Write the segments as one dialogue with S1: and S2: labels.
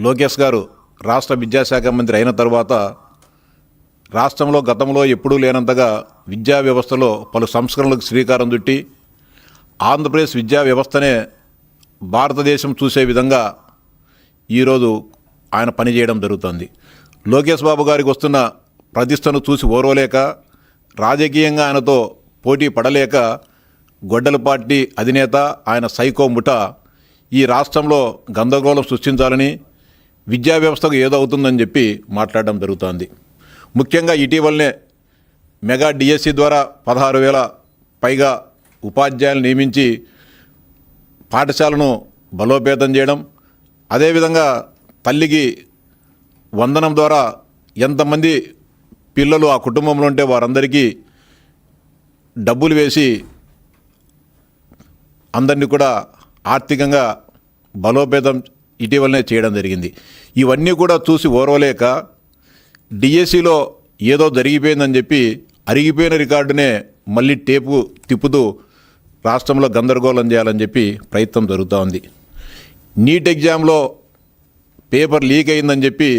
S1: లోకేష్ గారు రాష్ట్ర విద్యాశాఖ మంత్రి అయిన తర్వాత రాష్ట్రంలో గతంలో ఎప్పుడూ లేనంతగా విద్యా వ్యవస్థలో పలు సంస్కరణలకు శ్రీకారం చుట్టి ఆంధ్రప్రదేశ్ విద్యా వ్యవస్థనే భారతదేశం చూసే విధంగా ఈరోజు ఆయన పనిచేయడం జరుగుతుంది. లోకేష్ బాబు గారికి వస్తున్న ప్రతిష్టను చూసి ఓర్వలేక రాజకీయంగా ఆయనతో పోటీ పడలేక గొడ్డల పార్టీ అధినేత ఆయన సైకో ముఠ ఈ రాష్ట్రంలో గందరగోళం సృష్టించాలని విద్యా వ్యవస్థకు ఏదో అవుతుందని చెప్పి మాట్లాడడం జరుగుతోంది. ముఖ్యంగా ఇటీవలనే మెగా డిఎస్సి ద్వారా 16,000 పైగా ఉపాధ్యాయులు నియమించి పాఠశాలను బలోపేతం చేయడం, అదేవిధంగా తల్లికి వందనం ద్వారా ఎంతమంది పిల్లలు ఆ కుటుంబంలో ఉంటే వారందరికీ డబ్బులు వేసి అందరినీ కూడా ఆర్థికంగా బలోపేతం ఇటీవలనే చేయడం జరిగింది. ఇవన్నీ కూడా చూసి ఓర్వలేక డిఎస్సిలో ఏదో జరిగిపోయిందని చెప్పి అరిగిపోయిన రికార్డునే మళ్ళీ టేపు తిప్పుతూ రాష్ట్రంలో గందరగోళం చేయాలని చెప్పి ప్రయత్నం జరుగుతూ ఉంది. నీట్ ఎగ్జామ్లో పేపర్ లీక్ అయిందని చెప్పి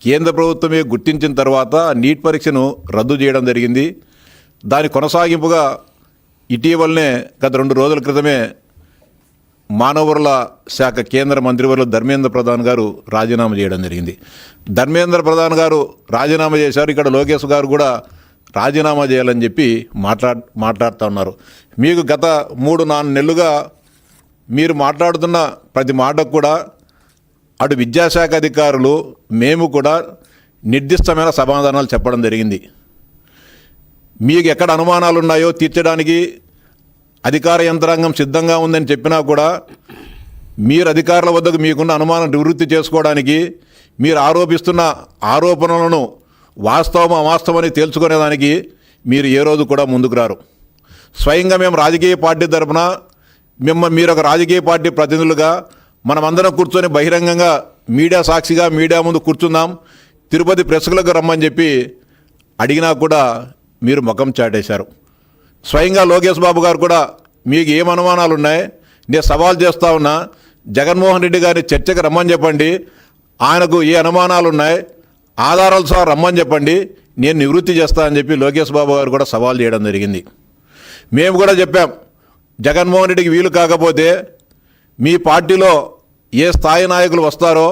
S1: కేంద్ర ప్రభుత్వమే గుర్తించిన తర్వాత నీట్ పరీక్షను రద్దు చేయడం జరిగింది. దాని కొనసాగింపుగా ఇటీవలనే గత 2 రోజుల క్రితమే మానవ వనరుల శాఖ కేంద్ర మంత్రివర్యులు ధర్మేంద్ర ప్రధాన్ గారు రాజీనామా చేయడం జరిగింది. ధర్మేంద్ర ప్రధాన్ గారు రాజీనామా చేశారు. ఇక్కడ లోకేష్ గారు కూడా రాజీనామా చేయాలని చెప్పి మాట్లాడుతూ ఉన్నారు. మీకు గత 3-4 నెలలుగా మీరు మాట్లాడుతున్న ప్రతి మాటకు కూడా అటు విద్యాశాఖ అధికారులు మేము కూడా నిర్దిష్టమైన సమాధానాలు చెప్పడం జరిగింది. మీకు ఎక్కడ అనుమానాలు ఉన్నాయో తీర్చడానికి అధికార యంత్రాంగం సిద్ధంగా ఉందని చెప్పినా కూడా మీరు అధికారుల వద్దకు మీకున్న అనుమానం నివృత్తి చేసుకోవడానికి మీరు ఆరోపిస్తున్న ఆరోపణలను వాస్తవం అవాస్తవమని తేల్చుకునేదానికి మీరు ఏ రోజు కూడా ముందుకు రారు. స్వయంగా మేము రాజకీయ పార్టీ తరపున మీరు ఒక రాజకీయ పార్టీ ప్రతినిధులుగా మనమందరం కూర్చొని బహిరంగంగా మీడియా సాక్షిగా మీడియా ముందు కూర్చుందాం, తిరుపతి ప్రెస్ క్లబ్కి రమ్మని చెప్పి అడిగినా కూడా మీరు ముఖం చాటేశారు. స్వయంగా లోకేష్ బాబు గారు కూడా మీకు ఏం అనుమానాలు ఉన్నాయి, నేను సవాల్ చేస్తా ఉన్నా, జగన్మోహన్ రెడ్డి గారిని చర్చకు రమ్మని చెప్పండి, ఆయనకు ఏ అనుమానాలు ఉన్నాయి ఆధారాలు సహా రమ్మని చెప్పండి, నేను నివృత్తి చేస్తా అని చెప్పి లోకేష్ బాబు గారు కూడా సవాల్ చేయడం జరిగింది. మేము కూడా చెప్పాం, జగన్మోహన్ రెడ్డికి వీలు కాకపోతే మీ పార్టీలో ఏ స్థాయి నాయకులు వస్తారో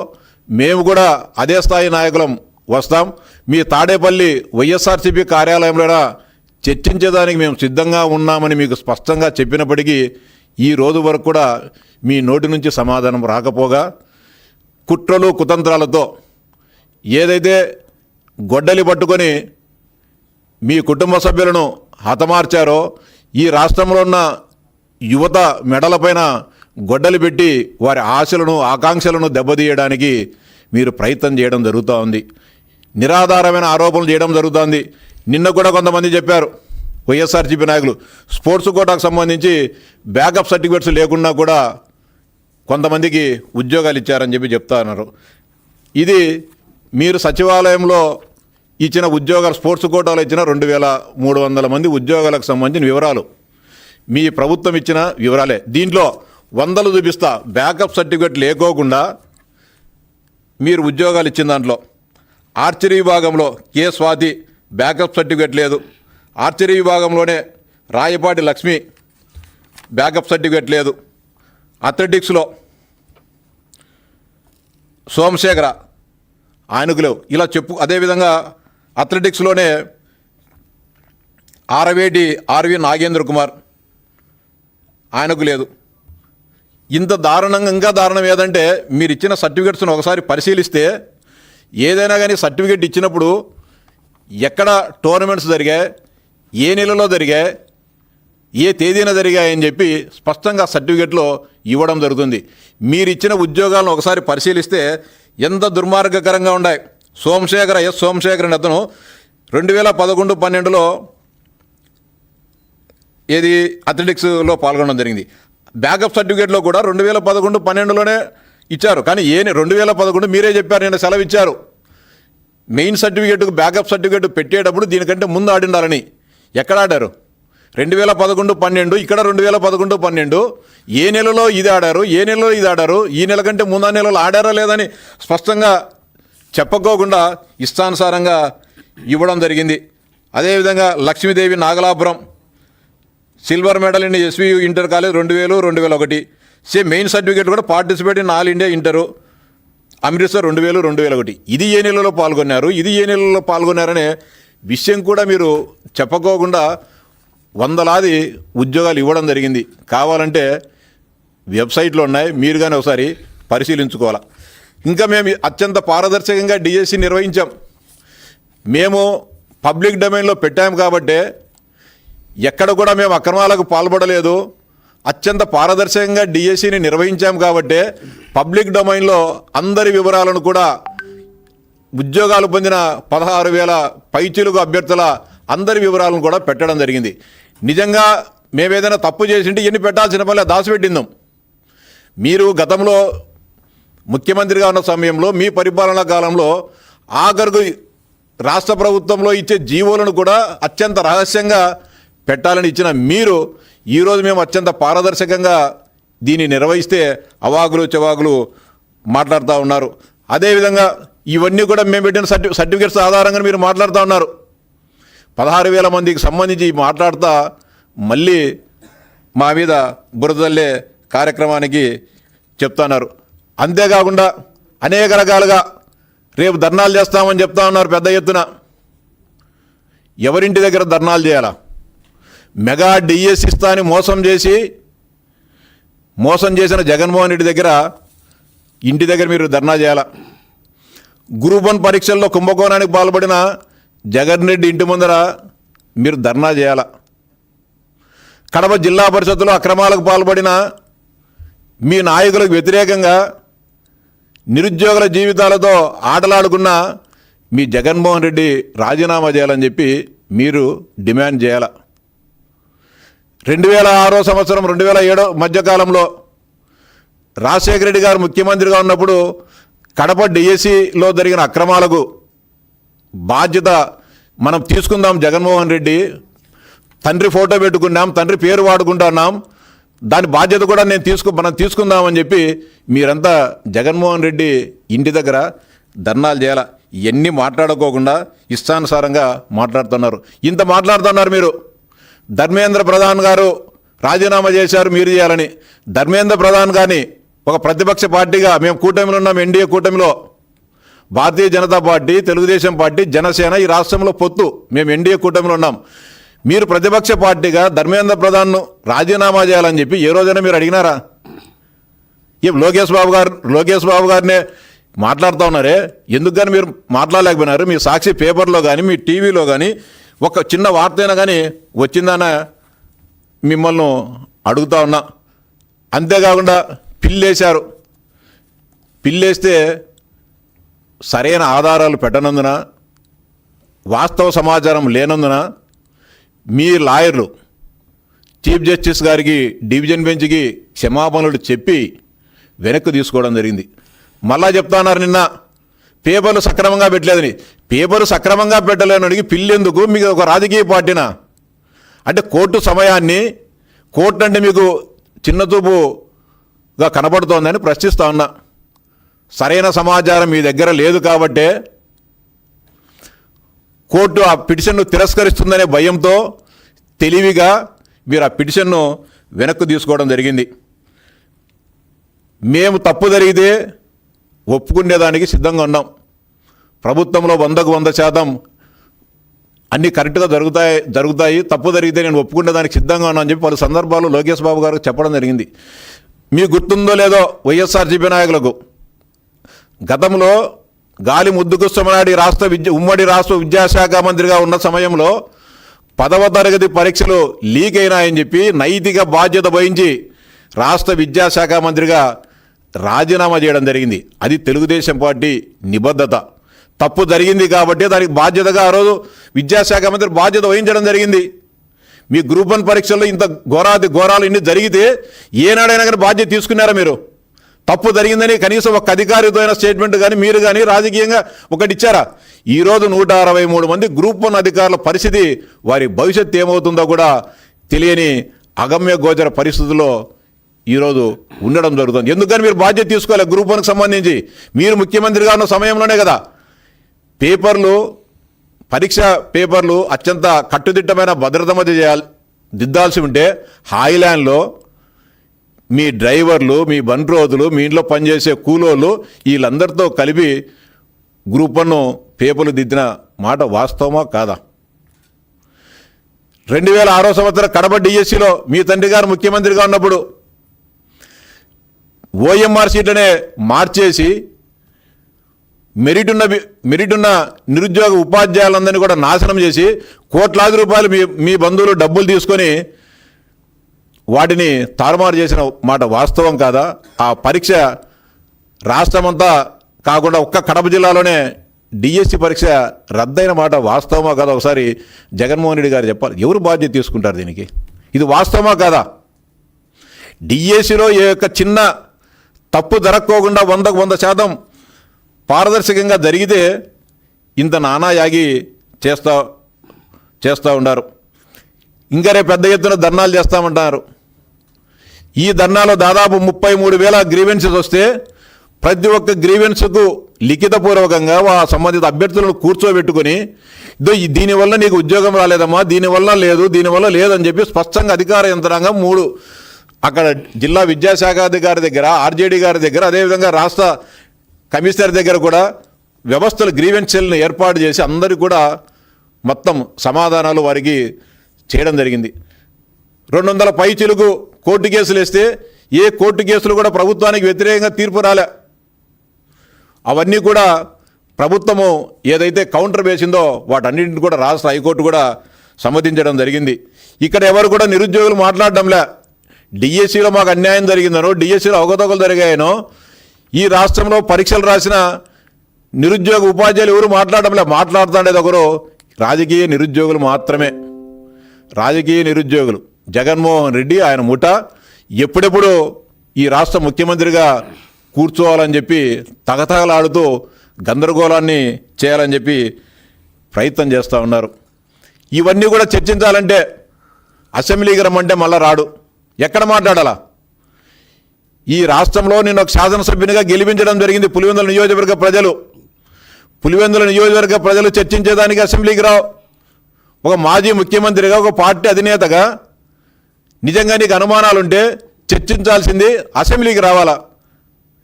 S1: మేము కూడా అదే స్థాయి నాయకులం వస్తాం, మీ తాడేపల్లి వైఎస్ఆర్సీపీ కార్యాలయంలో చర్చించేదానికి మేము సిద్ధంగా ఉన్నామని మీకు స్పష్టంగా చెప్పినప్పటికీ ఈ రోజు వరకు కూడా మీ నోటి నుంచి సమాధానం రాకపోగా కుట్రలు కుతంత్రాలతో ఏదైతే గొడ్డలి పట్టుకొని మీ కుటుంబ సభ్యులను హతమార్చారో ఈ రాష్ట్రంలో ఉన్న యువత మెడలపైన గొడ్డలి పెట్టి వారి ఆశలను ఆకాంక్షలను దెబ్బతీయడానికి మీరు ప్రయత్నం చేయడం జరుగుతూ ఉంది. నిరాధారమైన ఆరోపణలు చేయడం జరుగుతుంది. నిన్న కూడా కొంతమంది చెప్పారు వైఎస్ఆర్సీపీ నాయకులు స్పోర్ట్స్ కోటాకు సంబంధించి బ్యాకప్ సర్టిఫికేట్స్ లేకుండా కూడా కొంతమందికి ఉద్యోగాలు ఇచ్చారని చెప్పి చెప్తా ఉన్నారు. ఇది మీరు సచివాలయంలో ఇచ్చిన ఉద్యోగాలు స్పోర్ట్స్ కోటాలో ఇచ్చిన 2,300 మంది ఉద్యోగాలకు సంబంధించిన వివరాలు మీ ప్రభుత్వం ఇచ్చిన వివరాలే. దీంట్లో 100 చూపిస్తా బ్యాకప్ సర్టిఫికేట్ లేకోకుండా మీరు ఉద్యోగాలు ఇచ్చిన దాంట్లో ఆర్చరీ విభాగంలో కె స్వాతి బ్యాకప్ సర్టిఫికేట్ లేదు, ఆర్చరీ విభాగంలోనే రాయపాటి లక్ష్మి బ్యాకప్ సర్టిఫికేట్ లేదు, అథ్లెటిక్స్లో సోమశేఖర ఆయనకు లేవు, ఇలా చెప్పు. అదేవిధంగా అథ్లెటిక్స్లోనే ఆర్వి నాగేంద్ర కుమార్ ఆయనకు లేదు. ఇంత దారుణంగా ఇంకా దారుణం ఏదంటే మీరు ఇచ్చిన సర్టిఫికేట్స్ను ఒకసారి పరిశీలిస్తే ఏదైనా కానీ సర్టిఫికేట్ ఇచ్చినప్పుడు ఎక్కడ టోర్నమెంట్స్ జరిగాయి, ఏ నెలలో జరిగాయి, ఏ తేదీన జరిగాయని చెప్పి స్పష్టంగా సర్టిఫికేట్లో ఇవ్వడం జరుగుతుంది. మీరు ఇచ్చిన ఉద్యోగాలను ఒకసారి పరిశీలిస్తే ఎంత దుర్మార్గకరంగా ఉన్నాయి. సోమశేఖర్ అనే అతను 2011-12లో ఏది అథ్లెటిక్స్లో పాల్గొనడం జరిగింది. బ్యాకప్ సర్టిఫికేట్లో కూడా 2011-12లోనే ఇచ్చారు. కానీ 2011 మీరే చెప్పారు, నేను సెలవు ఇచ్చారు. మెయిన్ సర్టిఫికేట్కు బ్యాకప్ సర్టిఫికేట్ పెట్టేటప్పుడు దీనికంటే ముందు ఆడిండాలని. ఎక్కడ ఆడారు? 2011-12 ఇక్కడ 2011-12 ఏ నెలలో ఇది ఆడారు, ఏ నెలలో ఇది ఆడారు, ఈ నెల కంటే ముందు నెలలో ఆడారా లేదని స్పష్టంగా చెప్పకోకుండా ఇష్టానుసారంగా ఇవ్వడం జరిగింది. అదేవిధంగా Lakshmidevi Nagalapuram silver medal in SV inter college 2000-2001 same main certificate కూడా participate in all India inter Amritsar 2000-2001 ఇది ఏ నెలలో పాల్గొన్నారు, ఇది ఏ నెలలో పాల్గొన్నారనే విషయం కూడా మీరు చెప్పకోకుండా వందలాది ఉద్యోగాలు ఇవ్వడం జరిగింది. కావాలంటే వెబ్సైట్లో ఉన్నాయి, మీరు కానీ ఒకసారి పరిశీలించుకోవాలి. ఇంకా మేము అత్యంత పారదర్శకంగా డిఎస్సి నిర్వహించాం. మేము పబ్లిక్ డొమైన్లో పెట్టాము కాబట్టి ఎక్కడ కూడా మేము అక్రమాలకు పాల్పడలేదు. అత్యంత పారదర్శకంగా డిఎస్సిని నిర్వహించాం కాబట్టి పబ్లిక్ డొమైన్లో అందరి వివరాలను కూడా ఉద్యోగాలు పొందిన 16,000 పైచిలుగు అభ్యర్థుల అందరి వివరాలను కూడా పెట్టడం జరిగింది. నిజంగా మేమేదైనా తప్పు చేసింటే ఎన్ని పెట్టాల్సిన పని దాచిపెట్టిందాం. మీరు గతంలో ముఖ్యమంత్రిగా ఉన్న సమయంలో మీ పరిపాలనా కాలంలో ఆఖరుకు రాష్ట్ర ప్రభుత్వంలో ఇచ్చే జీవోలను కూడా అత్యంత రహస్యంగా పెట్టాలని ఇచ్చిన మీరు ఈరోజు మేము అత్యంత పారదర్శకంగా దీన్ని నిర్వహిస్తే అవాకులు చెవాకులు మాట్లాడుతూ ఉన్నారు. అదేవిధంగా ఇవన్నీ కూడా మేము పెట్టిన సర్టిఫికేట్స్ ఆధారంగా మీరు మాట్లాడుతూ ఉన్నారు. 16,000 మందికి సంబంధించి మాట్లాడుతూ మళ్ళీ మా మీద బురదల్లే కార్యక్రమానికి చెప్తున్నారు. అంతేకాకుండా అనేక రకాలుగా రేపు ధర్నాలు చేస్తామని చెప్తా ఉన్నారు పెద్ద ఎత్తున. ఎవరింటి దగ్గర ధర్నాలు చేయాలా? మెగా డిఎస్సి ఇస్తాని మోసం చేసిన జగన్మోహన్ రెడ్డి దగ్గర ఇంటి దగ్గర మీరు ధర్నా చేయాలా? గ్రూప్ 1 పరీక్షల్లో కుంభకోణానికి పాల్పడిన జగన్ రెడ్డి ఇంటి ముందర మీరు ధర్నా చేయాలా? కడప జిల్లా పరిషత్తులో అక్రమాలకు పాల్పడిన మీ నాయకులకు వ్యతిరేకంగా నిరుద్యోగుల జీవితాలతో ఆటలాడుకున్న మీ జగన్మోహన్ రెడ్డి రాజీనామా చేయాలని చెప్పి మీరు డిమాండ్ చేయాలా? 2006 సంవత్సరం 2007 మధ్యకాలంలో రాజశేఖర రెడ్డి గారు ముఖ్యమంత్రిగా ఉన్నప్పుడు కడప డిఎస్సిలో జరిగిన అక్రమాలకు బాధ్యత మనం తీసుకుందాం. జగన్మోహన్ రెడ్డి తండ్రి ఫోటో పెట్టుకున్నాం, తండ్రి పేరు వాడుకుంటున్నాం, దాని బాధ్యత కూడా మనం తీసుకుందామని చెప్పి మీరంతా జగన్మోహన్ రెడ్డి ఇంటి దగ్గర ధర్నాలు చేయాల. ఇవన్నీ మాట్లాడుకోకుండా ఇష్టానుసారంగా మాట్లాడుతున్నారు. ఇంత మాట్లాడుతున్నారు మీరు. ధర్మేంద్ర ప్రధాన్ గారు రాజీనామా చేశారు మీరు చేయాలని. ధర్మేంద్ర ప్రధాన్ గారిని ఒక ప్రతిపక్ష పార్టీగా మేము కూటమిలో ఉన్నాం, ఎన్డీఏ కూటమిలో భారతీయ జనతా పార్టీ, తెలుగుదేశం పార్టీ, జనసేన ఈ రాష్ట్రంలో పొత్తు, మేము ఎన్డీఏ కూటమిలో ఉన్నాం. మీరు ప్రతిపక్ష పార్టీగా ధర్మేంద్ర ప్రధాన్ను రాజీనామా చేయాలని చెప్పి ఏ రోజైనా మీరు అడిగినారా? లోకేష్ బాబు గారినే మాట్లాడుతూ ఉన్నారే, ఎందుకు కానీ మీరు మాట్లాడలేకపోయినారు? మీ సాక్షి పేపర్లో కానీ మీ టీవీలో కానీ ఒక చిన్న వార్త అయినా కానీ వచ్చిందన్న మిమ్మల్ని అడుగుతా ఉన్నా. అంతేకాకుండా పిల్లేశారు. పిల్లేస్తే సరైన ఆధారాలు పెట్టనందున, వాస్తవ సమాచారం లేనందున మీ లాయర్లు చీఫ్ జస్టిస్ గారికి, డివిజన్ బెంచ్కి క్షమాపణలు చెప్పి వెనక్కి తీసుకోవడం జరిగింది. మళ్ళా చెప్తున్నారు నిన్న పేపర్లు సక్రమంగా పెట్టలేదని. పేపర్లు సక్రమంగా పెట్టలేని అడిగి పిల్లెందుకు? మీకు ఒక రాజకీయ పార్టీనా? అంటే కోర్టు సమయాన్ని, కోర్టు అంటే మీకు చిన్నచూపుగా కనబడుతోందని ప్రశ్నిస్తా ఉన్నా. సరైన సమాచారం మీ దగ్గర లేదు కాబట్టే కోర్టు ఆ పిటిషన్ను తిరస్కరిస్తుందనే భయంతో తెలివిగా మీరు ఆ పిటిషన్ను వెనక్కి తీసుకోవడం జరిగింది. మేము తప్పు జరిగితే ఒప్పుకునేదానికి సిద్ధంగా ఉన్నాం. ప్రభుత్వంలో 100కు 100% అన్నీ కరెక్ట్గా జరుగుతాయి, తప్పు జరిగితే నేను ఒప్పుకునేదానికి సిద్ధంగా ఉన్నా అని చెప్పి పలు సందర్భాలు లోకేష్ బాబు గారికి చెప్పడం జరిగింది. మీకు గుర్తుందో లేదో వైఎస్ఆర్సీపీ నాయకులకు గతంలో గాలి ముద్దుకృష్ణమనాయుడు ఉమ్మడి రాష్ట్ర విద్యాశాఖ మంత్రిగా ఉన్న సమయంలో 10వ తరగతి పరీక్షలు లీక్ అయినాయని చెప్పి నైతిక బాధ్యత వహించి రాష్ట్ర విద్యాశాఖ మంత్రిగా రాజీనామా చేయడం జరిగింది. అది తెలుగుదేశం పార్టీ నిబద్ధత. తప్పు జరిగింది కాబట్టి దానికి బాధ్యతగా ఆ రోజు విద్యాశాఖ మంత్రి బాధ్యత వహించడం జరిగింది. మీ గ్రూప్ 1 పరీక్షల్లో ఇంత ఘోరాలు ఇన్ని జరిగితే ఏనాడైనా కానీ బాధ్యత తీసుకున్నారా మీరు? తప్పు జరిగిందని కనీసం ఒక అధికారితో అయిన స్టేట్మెంట్ కానీ మీరు కానీ రాజకీయంగా ఒకటి ఇచ్చారా? ఈరోజు 163 మంది గ్రూప్ 1 అధికారుల పరిస్థితి, వారి భవిష్యత్తు ఏమవుతుందో కూడా తెలియని అగమ్య గోచర పరిస్థితుల్లో ఈరోజు ఉండడం జరుగుతుంది. ఎందుకని మీరు బాధ్యత తీసుకోవాలి? గ్రూప్ 1కి సంబంధించి మీరు ముఖ్యమంత్రిగా ఉన్న సమయంలోనే కదా పరీక్ష పేపర్లు అత్యంత కట్టుదిట్టమైన భద్రత మధ్య దిద్దాల్సి ఉంటే హాయిలాండ్లో మీ డ్రైవర్లు, మీ బండ్రోజులు, మీ ఇంట్లో పనిచేసే కూలోళ్ళు వీళ్ళందరితో కలిపి గ్రూప్ 1 పేపర్లు దిద్దిన మాట వాస్తవమా కాదా? 2006 సంవత్సరం కడప డిఎస్సిలో మీ తండ్రి గారు ముఖ్యమంత్రిగా ఉన్నప్పుడు ఓఎంఆర్ సీట్లనే మార్చేసి మెరిట్ ఉన్న నిరుద్యోగ ఉపాధ్యాయులందరినీ కూడా నాశనం చేసి కోట్లాది రూపాయలు మీ బంధువులు డబ్బులు తీసుకొని వాటిని తారుమారు చేసిన మాట వాస్తవం కాదా? ఆ పరీక్ష రాష్ట్రమంతా కాకుండా ఒక్క కడప జిల్లాలోనే డిఎస్సి పరీక్ష రద్దయిన మాట వాస్తవమా కాదా? ఒకసారి జగన్మోహన్ రెడ్డి గారు చెప్పాలి. ఎవరు బాధ్యత తీసుకుంటారు దీనికి? ఇది వాస్తవమా కాదా? డిఎస్సిలో ఏ యొక్క చిన్న తప్పు జరగకోకుండా 100% పారదర్శకంగా జరిగితే ఇంత నానాయాగి చేస్తూ ఉన్నారు. ఇంకా రేపు పెద్ద ఎత్తున ధర్నాలు చేస్తామంటున్నారు. ఈ ధర్నాలో దాదాపు 33,000 గ్రీవెన్సెస్ వస్తే ప్రతి ఒక్క గ్రీవెన్స్కు లిఖితపూర్వకంగా సంబంధిత అభ్యర్థులను కూర్చోబెట్టుకుని దీనివల్ల నీకు ఉద్యోగం రాలేదమ్మా, దీనివల్ల లేదని చెప్పి స్పష్టంగా అధికార యంత్రాంగం 3 అక్కడ జిల్లా విద్యాశాఖ అధికారి దగ్గర, ఆర్జేడీ గారి దగ్గర, అదేవిధంగా రాష్ట్ర కమిషనర్ దగ్గర కూడా వ్యవస్థలు గ్రీవెన్స్ సెల్ని ఏర్పాటు చేసి అందరికీ కూడా మొత్తం సమాధానాలు వారికి చేయడం జరిగింది. 200 పైచిలుకు కోర్టు కేసులు వేస్తే ఏ కోర్టు కేసులు కూడా ప్రభుత్వానికి వ్యతిరేకంగా తీర్పు రాలే. అవన్నీ కూడా ప్రభుత్వము ఏదైతే కౌంటర్ వేసిందో వాటన్నింటిని కూడా రాష్ట్ర హైకోర్టు కూడా సమ్మతించడం జరిగింది. ఇక్కడ ఎవరు కూడా నిరుద్యోగులు మాట్లాడడంలే. డిఎస్సిలో మాకు అన్యాయం జరిగిందనో, డిఎస్సిలో అవకతవకలు జరిగాయనో, ఈ రాష్ట్రంలో పరీక్షలు రాసిన నిరుద్యోగ ఉపాధ్యాయులు ఎవరు మాట్లాడడంలే. మాట్లాడుతుండేది ఒకరు రాజకీయ నిరుద్యోగులు మాత్రమే. రాజకీయ నిరుద్యోగులు జగన్మోహన్ రెడ్డి, ఆయన ముఠ ఎప్పుడెప్పుడు ఈ రాష్ట్ర ముఖ్యమంత్రిగా కూర్చోవాలని చెప్పి తగతగలాడుతూ గందరగోళాన్ని చేయాలని చెప్పి ప్రయత్నం చేస్తూ ఉన్నారు. ఇవన్నీ కూడా చర్చించాలంటే అసెంబ్లీకి రమ్మంటే మళ్ళా రాడు. ఎక్కడ మాట్లాడాలా? ఈ రాష్ట్రంలో నేను ఒక శాసనసభ్యునిగా గెలిపించడం జరిగింది. పులివెందుల నియోజకవర్గ ప్రజలు చర్చించేదానికి అసెంబ్లీకి రావు. ఒక మాజీ ముఖ్యమంత్రిగా, ఒక పార్టీ అధినేతగా నిజంగా నీకు అనుమానాలుంటే చర్చించాల్సింది అసెంబ్లీకి రావాలా?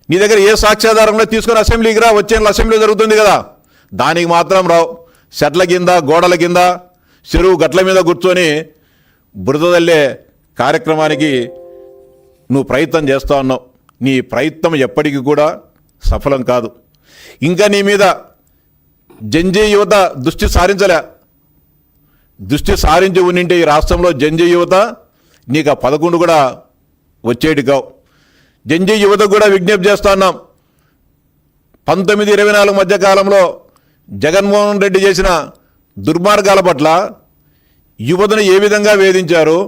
S1: నీ దగ్గర ఏ సాక్ష్యాధారంలో తీసుకొని అసెంబ్లీకి రా. వచ్చే అసెంబ్లీ జరుగుతుంది కదా, దానికి మాత్రం రావు. చెట్ల కింద, గోడల కింద, చెరువు గట్ల మీద కూర్చొని బురదల్లే కార్యక్రమానికి నువ్వు ప్రయత్నం చేస్తూ ఉన్నావు. నీ ప్రయత్నం ఎప్పటికీ కూడా సఫలం కాదు. ఇంకా నీ మీద జంజీ యువత దృష్టి సారించి ఉండింటే ఈ రాష్ట్రంలో జంజీ యువత నీకు 11 కూడా వచ్చేటి కావు. జంజీ యువత కూడా విజ్ఞప్తి చేస్తా ఉన్నాం. 19-24 మధ్య కాలంలో జగన్మోహన్ రెడ్డి చేసిన దుర్మార్గాల పట్ల యువతను ఏ విధంగా వేధించారు,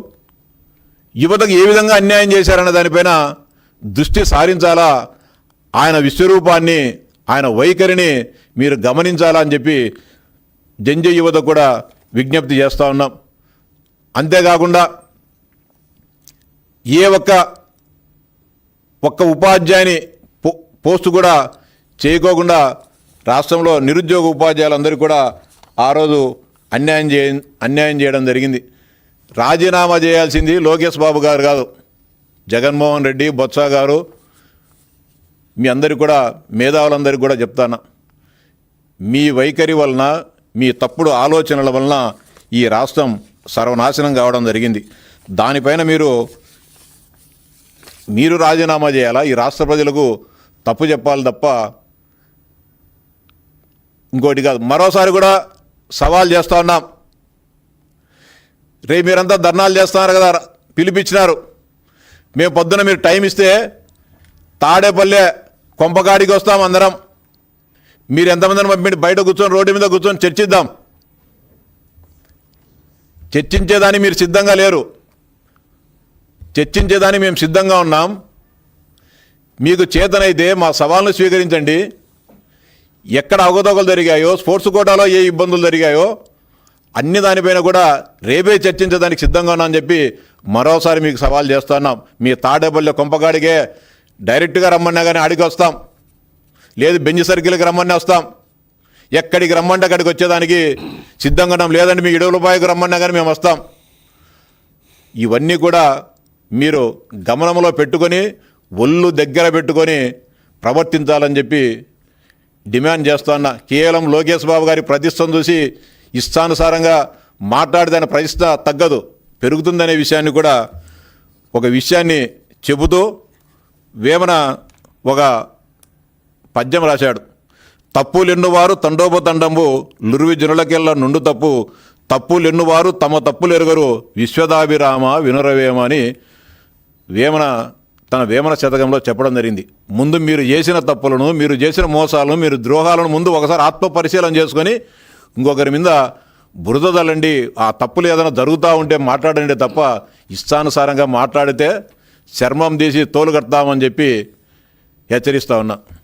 S1: యువతకు ఏ విధంగా అన్యాయం చేశారన్న దానిపైన దృష్టి సారించాలా. ఆయన విశ్వరూపాన్ని, ఆయన వైఖరిని మీరు గమనించాలా అని చెప్పి జంజీ యువత కూడా విజ్ఞప్తి చేస్తూ ఉన్నాం. అంతేకాకుండా ఏ ఒక్క ఉపాధ్యాయుని పోస్టు కూడా చేయకోకుండా రాష్ట్రంలో నిరుద్యోగ ఉపాధ్యాయులందరికీ కూడా ఆ రోజు అన్యాయం చేయడం జరిగింది. రాజీనామా చేయాల్సింది లోకేష్ బాబు గారు కాదు, జగన్మోహన్ రెడ్డి, బొత్స గారు, మీ అందరికీ కూడా, మేధావులందరికీ కూడా చెప్తాను, మీ వైఖరి వలన, మీ తప్పుడు ఆలోచనల వలన ఈ రాష్ట్రం సర్వనాశనం కావడం జరిగింది. దానిపైన మీరు రాజీనామా చేయాలా? ఈ రాష్ట్ర ప్రజలకు తప్పు చెప్పాలి తప్ప ఇంకోటి కాదు. మరోసారి కూడా సవాల్ చేస్తూ ఉన్నాం. రేపు మీరంతా ధర్నాలు చేస్తున్నారు కదా, పిలిపించినారు. మేము పొద్దున మీరు టైం ఇస్తే తాడేపల్లె కొంపకాడికి వస్తాం అందరం. మీరు ఎంతమందిని పంపించి బయట కూర్చొని, రోడ్డు మీద కూర్చొని చర్చిద్దాం. చర్చించేదాన్ని మీరు సిద్ధంగా లేరు. చర్చించేదాన్ని మేము సిద్ధంగా ఉన్నాం. మీకు చేతనైతే మా సవాల్ను స్వీకరించండి. ఎక్కడ అవకతవకలు జరిగాయో, స్పోర్ట్స్ కోటాలో ఏ ఇబ్బందులు జరిగాయో అన్ని దానిపైన కూడా రేపే చర్చించడానికి సిద్ధంగా ఉన్నా అని చెప్పి మరోసారి మీకు సవాల్ చేస్తున్నాం. మీ తాడేపల్లి కొంపగాడిగే డైరెక్ట్గా రమ్మన్నా కానీ ఆడికి వస్తాం, లేదు బెంచ్ సర్కిల్కి రమ్మని వస్తాం. ఎక్కడికి రమ్మంటే అక్కడికి వచ్చేదానికి సిద్ధంగా ఉన్నాం. లేదంటే మీ ఇడవలపాయకు రమ్మన్నా కానీ మేము వస్తాం. ఇవన్నీ కూడా మీరు గమనంలో పెట్టుకొని ఒళ్ళు దగ్గర పెట్టుకొని ప్రవర్తించాలని చెప్పి డిమాండ్ చేస్తున్నా. కేవలం లోకేష్ బాబు గారి ప్రతిష్టను చూసి ఇష్టానుసారంగా మాట్లాడిన ప్రతిష్ట తగ్గదు, పెరుగుతుందనే విషయాన్ని కూడా ఒక విషయాన్ని చెబుతూ వేమన ఒక పద్యం రాశాడు. తప్పులెన్నువారు తండోపతండంబు లుర్వి జనులకెళ్ళ నుండు తప్పు, తప్పులెన్నువారు తమ తప్పులు ఎరుగరు విశ్వదాభిరామ వినురవేమ అని వేమన తన వేమన శతకంలో చెప్పడం జరిగింది. ముందు మీరు చేసిన తప్పులను, మీరు చేసిన మోసాలను, మీరు ద్రోహాలను ముందు ఒకసారి ఆత్మ పరిశీలన చేసుకొని ఇంకొకరి మీద బురద చల్లండి. ఆ తప్పులు ఏదైనా జరుగుతూ ఉంటే మాట్లాడండి తప్ప ఇష్టానుసారంగా మాట్లాడితే చర్మం తీసి తోలు కడతామని చెప్పి హెచ్చరిస్తా ఉన్నా.